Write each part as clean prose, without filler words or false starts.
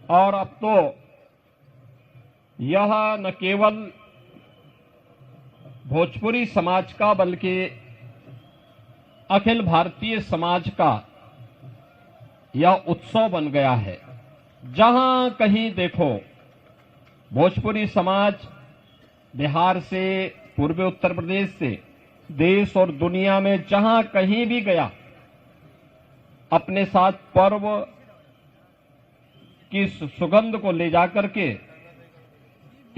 और अब तो यह न केवल भोजपुरी समाज का बल्कि अखिल भारतीय समाज का यह उत्सव बन गया है। जहां कहीं देखो भोजपुरी समाज बिहार से, पूर्वी उत्तर प्रदेश से, देश और दुनिया में जहां कहीं भी गया अपने साथ पर्व की सुगंध को ले जाकर के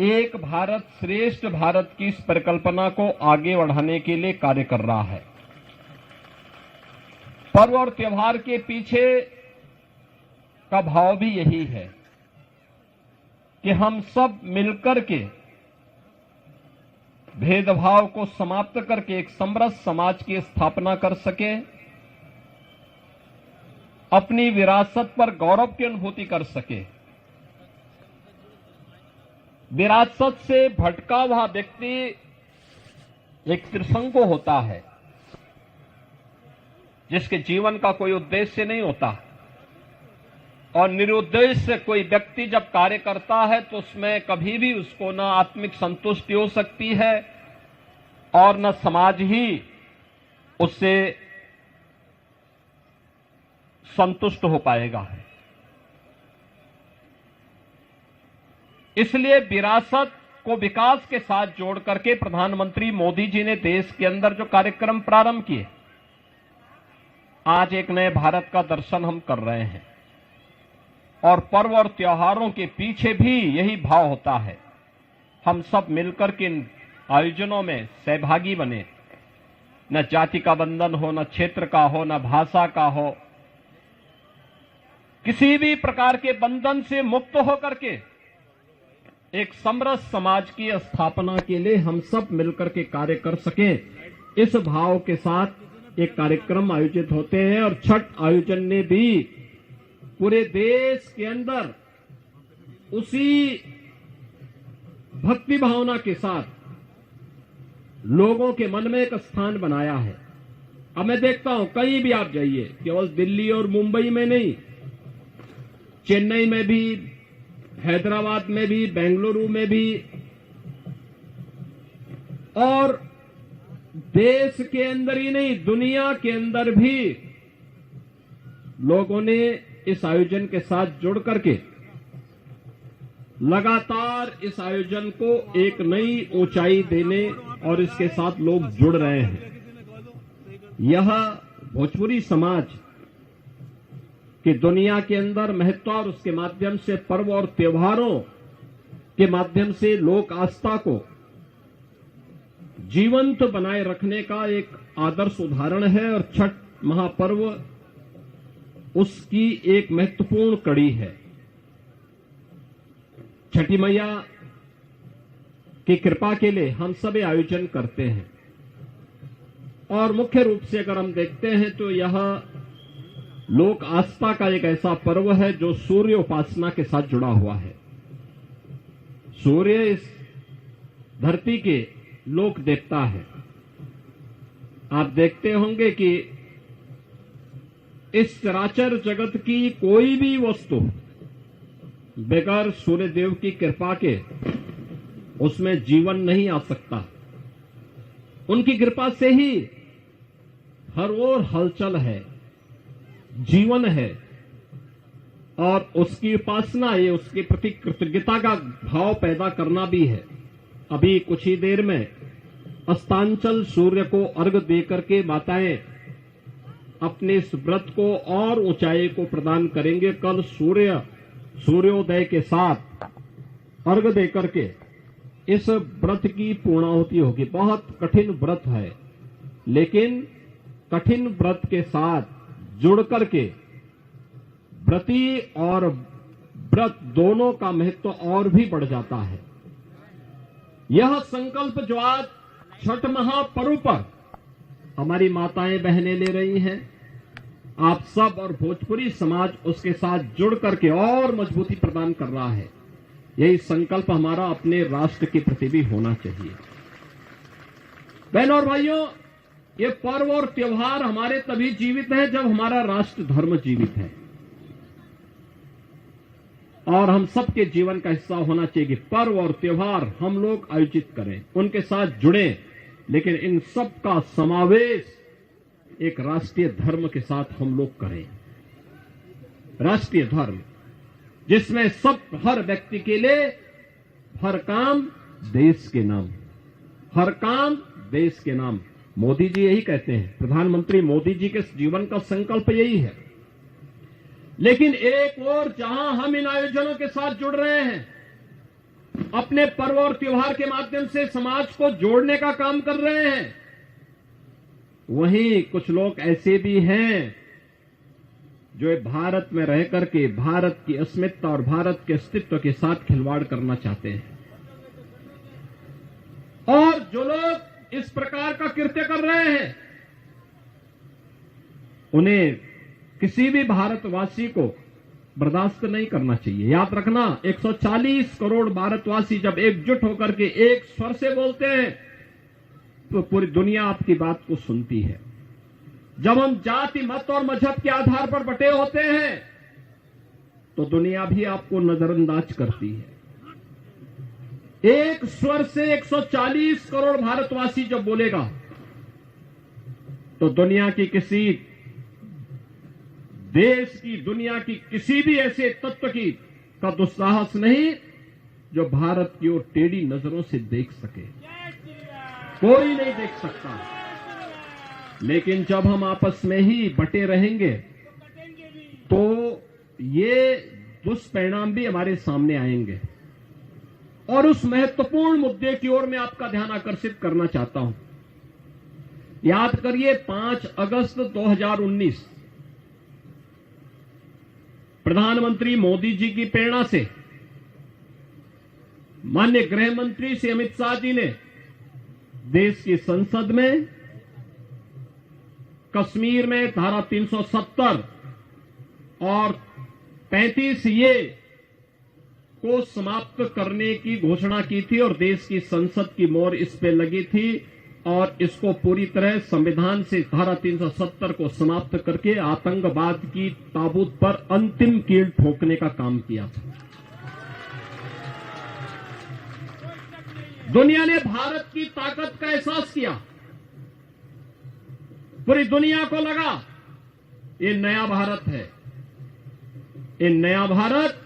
एक भारत श्रेष्ठ भारत की इस परिकल्पना को आगे बढ़ाने के लिए कार्य कर रहा है। पर्व और त्योहार के पीछे का भाव भी यही है कि हम सब मिलकर के भेदभाव को समाप्त करके एक समरस समाज की स्थापना कर सके, अपनी विरासत पर गौरव की अनुभूति कर सके। विरासत से भटका हुआ व्यक्ति एक त्रिसंगो होता है, जिसके जीवन का कोई उद्देश्य नहीं होता, और निरुद्देश्य कोई व्यक्ति जब कार्य करता है तो उसमें कभी भी उसको न आत्मिक संतुष्टि हो सकती है और न समाज ही उससे संतुष्ट हो पाएगा। इसलिए विरासत को विकास के साथ जोड़ करके प्रधानमंत्री मोदी जी ने देश के अंदर जो कार्यक्रम प्रारंभ किए, आज एक नए भारत का दर्शन हम कर रहे हैं। और पर्व और त्योहारों के पीछे भी यही भाव होता है, हम सब मिलकर के इन आयोजनों में सहभागी बने। न जाति का बंधन हो, न क्षेत्र का हो, न भाषा का हो, किसी भी प्रकार के बंधन से मुक्त होकर के एक समरस समाज की स्थापना के लिए हम सब मिलकर के कार्य कर सकें, इस भाव के साथ एक कार्यक्रम आयोजित होते हैं। और छठ आयोजन ने भी पूरे देश के अंदर उसी भक्ति भावना के साथ लोगों के मन में एक स्थान बनाया है। अब मैं देखता हूं कहीं भी आप जाइए, केवल दिल्ली और मुंबई में नहीं, चेन्नई में भी, हैदराबाद में भी, बेंगलुरु में भी, और देश के अंदर ही नहीं दुनिया के अंदर भी लोगों ने इस आयोजन के साथ जुड़ करके लगातार इस आयोजन को एक नई ऊंचाई देने और इसके साथ लोग जुड़ रहे हैं। यह भोजपुरी समाज कि दुनिया के अंदर महत्व और उसके माध्यम से पर्व और त्योहारों के माध्यम से लोक आस्था को जीवंत बनाए रखने का एक आदर्श उदाहरण है। और छठ महापर्व उसकी एक महत्वपूर्ण कड़ी है। छठी मैया की कृपा के लिए हम सब आयोजन करते हैं। और मुख्य रूप से अगर हम देखते हैं तो यह लोक आस्था का एक ऐसा पर्व है जो सूर्य उपासना के साथ जुड़ा हुआ है। सूर्य इस धरती के लोक देवता है। आप देखते होंगे कि इस चराचर जगत की कोई भी वस्तु बगैर सूर्य देव की कृपा के उसमें जीवन नहीं आ सकता। उनकी कृपा से ही हर ओर हलचल है, जीवन है, और उसकी उपासना ये उसके प्रति कृतज्ञता का भाव पैदा करना भी है। अभी कुछ ही देर में अस्तांचल सूर्य को अर्घ्य देकर के माताएं अपने इस व्रत को और ऊंचाई को प्रदान करेंगे। कल सूर्योदय के साथ अर्घ्य देकर के इस व्रत की पूर्णाहुति होगी। बहुत कठिन व्रत है, लेकिन कठिन व्रत के साथ जुड़ करके व्रती और व्रत दोनों का महत्व और भी बढ़ जाता है। यह संकल्प जो आज छठ महापर्व पर हमारी माताएं बहनें ले रही हैं, आप सब और भोजपुरी समाज उसके साथ जुड़ करके और मजबूती प्रदान कर रहा है। यही संकल्प हमारा अपने राष्ट्र के प्रति भी होना चाहिए। बहनों और भाइयों, ये पर्व और त्योहार हमारे तभी जीवित है जब हमारा राष्ट्र धर्म जीवित है। और हम सबके जीवन का हिस्सा होना चाहिए कि पर्व और त्योहार हम लोग आयोजित करें, उनके साथ जुड़ें, लेकिन इन सब का समावेश एक राष्ट्रीय धर्म के साथ हम लोग करें। राष्ट्रीय धर्म जिसमें सब हर व्यक्ति के लिए हर काम देश के नाम, हर काम देश के नाम। मोदी जी यही कहते हैं, प्रधानमंत्री मोदी जी के जीवन का संकल्प यही है। लेकिन एक और जहां हम इन आयोजनों के साथ जुड़ रहे हैं, अपने पर्व और त्योहार के माध्यम से समाज को जोड़ने का काम कर रहे हैं, वहीं कुछ लोग ऐसे भी हैं जो भारत में रह करके भारत की अस्मिता और भारत के अस्तित्व के साथ खिलवाड़ करना चाहते हैं। और जो लोग इस प्रकार का कृत्य कर रहे हैं, उन्हें किसी भी भारतवासी को बर्दाश्त नहीं करना चाहिए। याद रखना, 140 करोड़ भारतवासी जब एकजुट होकर के एक स्वर से बोलते हैं तो पूरी दुनिया आपकी बात को सुनती है। जब हम जाति, मत और मजहब के आधार पर बटे होते हैं तो दुनिया भी आपको नजरअंदाज करती है। एक स्वर से 140 करोड़ भारतवासी जब बोलेगा तो दुनिया की किसी देश की, दुनिया की किसी भी ऐसे तत्व की का दुस्साहस नहीं जो भारत की ओर टेढ़ी नजरों से देख सके। कोई नहीं देख सकता। लेकिन जब हम आपस में ही बटे रहेंगे तो ये दुष्परिणाम भी हमारे सामने आएंगे। और उस महत्वपूर्ण मुद्दे की ओर मैं आपका ध्यान आकर्षित करना चाहता हूं। याद करिए, 5 अगस्त 2019 प्रधानमंत्री मोदी जी की प्रेरणा से माननीय गृह मंत्री श्री अमित शाह जी ने देश की संसद में कश्मीर में धारा 370 और 35 ए को समाप्त करने की घोषणा की थी और देश की संसद की मोहर इस पे लगी थी और इसको पूरी तरह संविधान से धारा 370 को समाप्त करके आतंकवाद की ताबूत पर अंतिम कील ठोकने का काम किया था। दुनिया ने भारत की ताकत का एहसास किया। पूरी दुनिया को लगा ये नया भारत है। ये नया भारत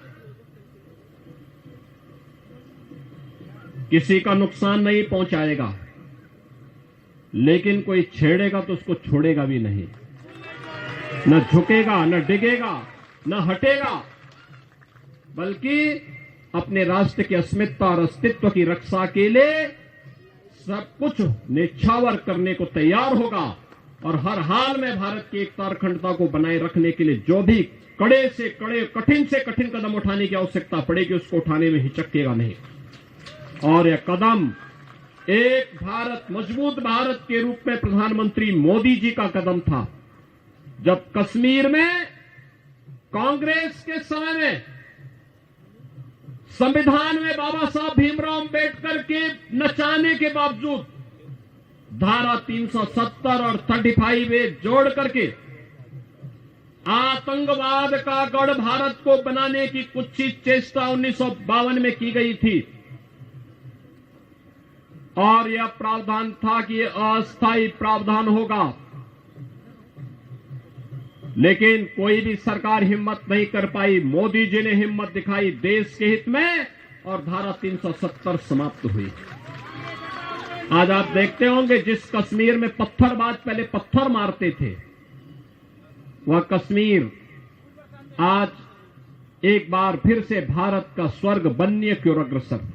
किसी का नुकसान नहीं पहुंचाएगा, लेकिन कोई छेड़ेगा तो उसको छोड़ेगा भी नहीं। न झुकेगा, न डिगेगा, न हटेगा, बल्कि अपने राष्ट्र की अस्मिता और अस्तित्व की रक्षा के लिए सब कुछ निछावर करने को तैयार होगा और हर हाल में भारत की एकता और अखंडता को बनाए रखने के लिए जो भी कड़े से कड़े, कठिन से कठिन कदम उठाने की आवश्यकता पड़ेगी, उसको उठाने में हिचकेगा नहीं। और यह कदम एक भारत, मजबूत भारत के रूप में प्रधानमंत्री मोदी जी का कदम था। जब कश्मीर में कांग्रेस के समय में संविधान में बाबा साहब भीमराव अंबेडकर के नचाने के बावजूद धारा 370 और 35A जोड़ करके आतंकवाद का गढ़ भारत को बनाने की कुत्सित चेष्टा 1952 में की गई थी और यह प्रावधान था कि यह अस्थायी प्रावधान होगा, लेकिन कोई भी सरकार हिम्मत नहीं कर पाई। मोदी जी ने हिम्मत दिखाई देश के हित में और धारा 370 समाप्त हुई। आज आप देखते होंगे जिस कश्मीर में पत्थरबाज पहले पत्थर मारते थे, वह कश्मीर आज एक बार फिर से भारत का स्वर्ग बनने की ओर अग्रसर।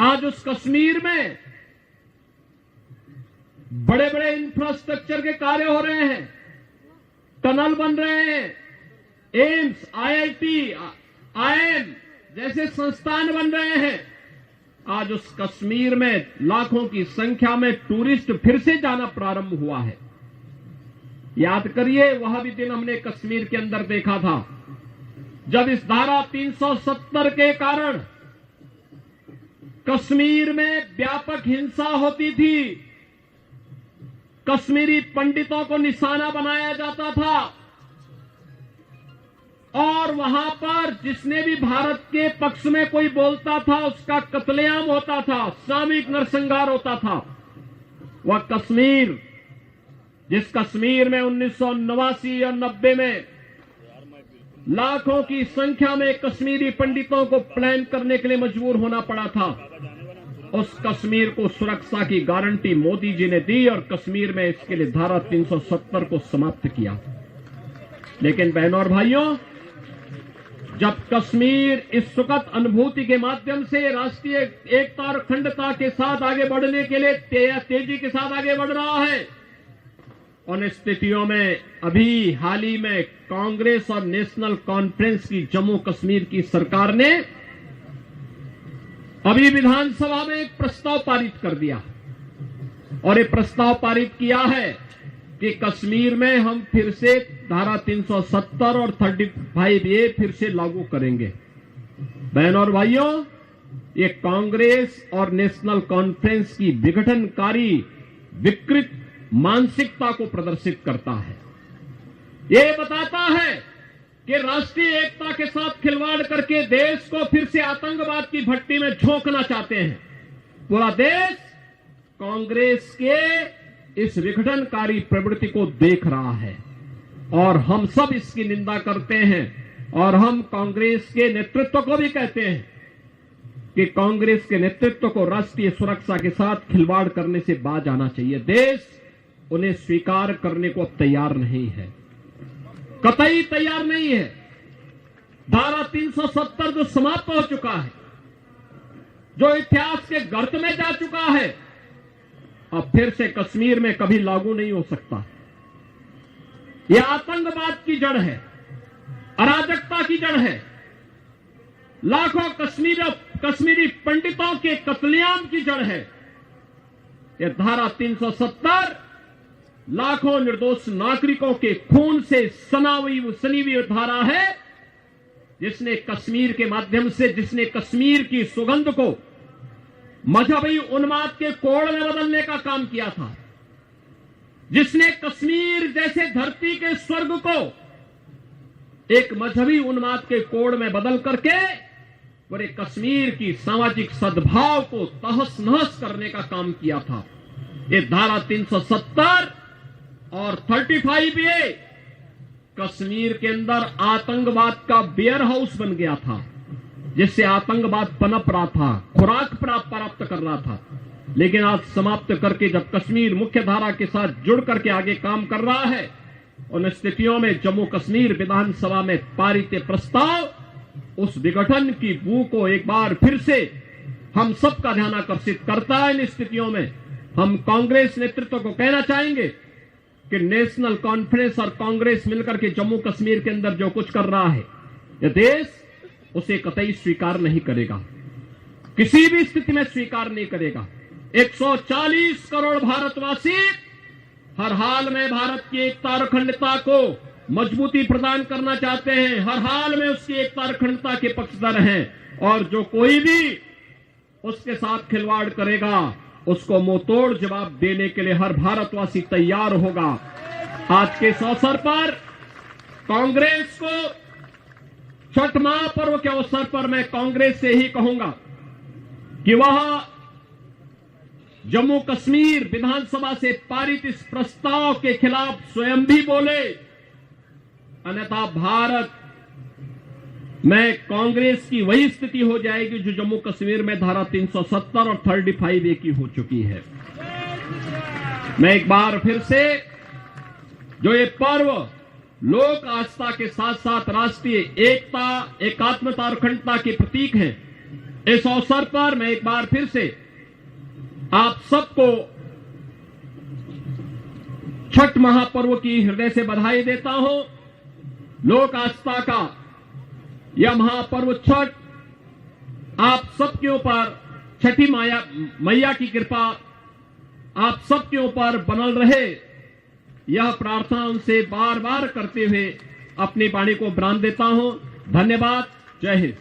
आज उस कश्मीर में बड़े बड़े इंफ्रास्ट्रक्चर के कार्य हो रहे हैं, टनल बन रहे हैं, एम्स, IIT, IIM जैसे संस्थान बन रहे हैं। आज उस कश्मीर में लाखों की संख्या में टूरिस्ट फिर से जाना प्रारंभ हुआ है। याद करिए, वह भी दिन हमने कश्मीर के अंदर देखा था जब इस धारा 370 के कारण कश्मीर में व्यापक हिंसा होती थी, कश्मीरी पंडितों को निशाना बनाया जाता था, और वहां पर जिसने भी भारत के पक्ष में कोई बोलता था उसका कत्लेआम होता था, सामूहिक नरसंहार होता था। वह कश्मीर, जिस कश्मीर में 1989 और 90 में लाखों की संख्या में कश्मीरी पंडितों को प्लान करने के लिए मजबूर होना पड़ा था, उस कश्मीर को सुरक्षा की गारंटी मोदी जी ने दी और कश्मीर में इसके लिए धारा 370 को समाप्त किया। लेकिन बहनों और भाइयों, जब कश्मीर इस सुखद अनुभूति के माध्यम से राष्ट्रीय एकता और अखंडता के साथ आगे बढ़ने के लिए तेजी के साथ आगे बढ़ रहा है, उन स्थितियों में अभी हाल ही में कांग्रेस और नेशनल कॉन्फ्रेंस की जम्मू कश्मीर की सरकार ने अभी विधानसभा में एक प्रस्ताव पारित कर दिया और ये प्रस्ताव पारित किया है कि कश्मीर में हम फिर से धारा 370 और 35A फिर से लागू करेंगे। बहनों और भाइयों, ये कांग्रेस और नेशनल कॉन्फ्रेंस की विघटनकारी विकृत मानसिकता को प्रदर्शित करता है। ये बताता है कि राष्ट्रीय एकता के साथ खिलवाड़ करके देश को फिर से आतंकवाद की भट्टी में झोंकना चाहते हैं। पूरा देश कांग्रेस के इस विघटनकारी प्रवृत्ति को देख रहा है और हम सब इसकी निंदा करते हैं और हम कांग्रेस के नेतृत्व को भी कहते हैं कि कांग्रेस के नेतृत्व को राष्ट्रीय सुरक्षा के साथ खिलवाड़ करने से बाज आना चाहिए। देश उन्हें स्वीकार करने को अब तैयार नहीं है, कतई तैयार नहीं है। धारा 370 जो समाप्त हो चुका है, जो इतिहास के गर्त में जा चुका है, अब फिर से कश्मीर में कभी लागू नहीं हो सकता। यह आतंकवाद की जड़ है, अराजकता की जड़ है, लाखों कश्मीरी पंडितों के कत्लेआम की जड़ है। यह धारा 370 लाखों निर्दोष नागरिकों के खून से सनी हुई धारा है, जिसने कश्मीर के माध्यम से, जिसने कश्मीर की सुगंध को मजहबी उन्माद के कोड़ में बदलने का काम किया था, जिसने कश्मीर जैसे धरती के स्वर्ग को एक मजहबी उन्माद के कोड़ में बदल करके पूरे कश्मीर की सामाजिक सद्भाव को तहस नहस करने का काम किया था। ये धारा 370 और 35A कश्मीर के अंदर आतंकवाद का बेयर हाउस बन गया था, जिससे आतंकवाद पनप रहा था, खुराक प्राप्त कर रहा था। लेकिन आज समाप्त करके जब कश्मीर मुख्य धारा के साथ जुड़ करके आगे काम कर रहा है, उन स्थितियों में जम्मू कश्मीर विधानसभा में पारित प्रस्ताव उस विघटन की बू को एक बार फिर से हम सबका ध्यान आकर्षित करता है। इन स्थितियों में हम कांग्रेस नेतृत्व को कहना चाहेंगे कि नेशनल कॉन्फ्रेंस और कांग्रेस मिलकर के जम्मू कश्मीर के अंदर जो कुछ कर रहा है, यह देश उसे कतई स्वीकार नहीं करेगा, किसी भी स्थिति में स्वीकार नहीं करेगा। 140 करोड़ भारतवासी हर हाल में भारत की एकता और अखंडता को मजबूती प्रदान करना चाहते हैं, हर हाल में उसकी एकता और अखंडता के पक्षधर हैं, और जो कोई भी उसके साथ खिलवाड़ करेगा उसको मुंहतोड़ जवाब देने के लिए हर भारतवासी तैयार होगा। आज के इस अवसर पर कांग्रेस को छठ महापर्व के अवसर पर मैं कांग्रेस से ही कहूंगा कि वह जम्मू कश्मीर विधानसभा से पारित इस प्रस्ताव के खिलाफ स्वयं भी बोले, अन्यथा भारत में कांग्रेस की वही स्थिति हो जाएगी जो जम्मू कश्मीर में धारा 370 और 35A की हो चुकी है। मैं एक बार फिर से, जो ये पर्व लोक आस्था के साथ साथ राष्ट्रीय एकता, एकात्मता और अखंडता के प्रतीक हैं, इस अवसर पर मैं एक बार फिर से आप सबको छठ महापर्व की हृदय से बधाई देता हूं। लोक आस्था का यह महापर्व छठ आप सबके ऊपर, छठी मैया की कृपा आप सबके ऊपर बनल रहे, यह प्रार्थना उनसे बार बार करते हुए अपनी वाणी को विराम देता हूं। धन्यवाद। जय हिंद।